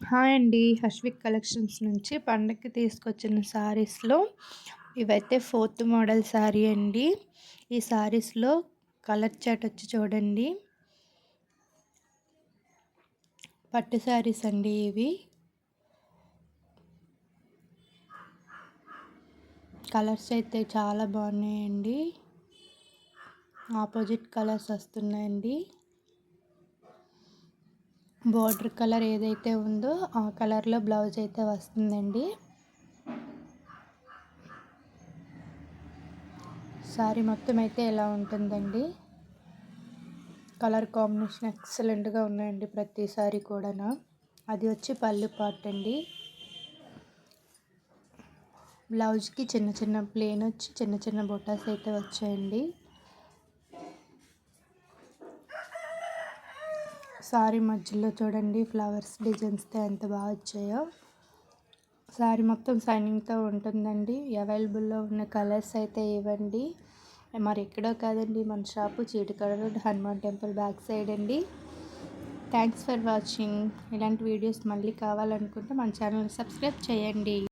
Hi అండి. Harshit collections నుంచి పండగకి తీసుకొచ్చిన శారీస్‌లో ఇవైతే ఫోర్త్ మోడల్ శారీ అండి. ఈ శారీస్‌లో కలర్ చార్ట్ వచ్చి చూడండి. పట్టు శారీస్ అండి ఇవి. కలర్స్ అయితే చాలా బాగున్నాయండి. ఆపోజిట్ కలర్స్ వస్తున్నాయండి. బోర్డర్ కలర్ ఏదైతే ఉందో ఆ కలర్లో బ్లౌజ్ అయితే వస్తుందండి. శారీ మొత్తం అయితే ఇలా ఉంటుందండి. కలర్ కాంబినేషన్ ఎక్సలెంట్గా ఉన్నాయండి ప్రతి శారీ కూడాను. అది వచ్చి పళ్ళు పార్ట్ అండి. బ్లౌజ్కి చిన్న చిన్న ప్లేన్ వచ్చి చిన్న చిన్న బొటాస్ అయితే వచ్చాయండి. శారీ మధ్యలో చూడండి ఫ్లవర్స్ డిజైన్స్తో ఎంత బాగా వచ్చాయో. శారీ మొత్తం షైనింగ్తో ఉంటుందండి. అవైలబుల్లో ఉన్న కలర్స్ అయితే ఇవ్వండి. మరి ఎక్కడో కాదండి, మన షాపు చీటికడ road, Hanuman temple back side అండి. Thanks for watching. ఇలాంటి వీడియోస్ మళ్ళీ కావాలనుకుంటే మన ఛానల్ని సబ్స్క్రైబ్ చేయండి.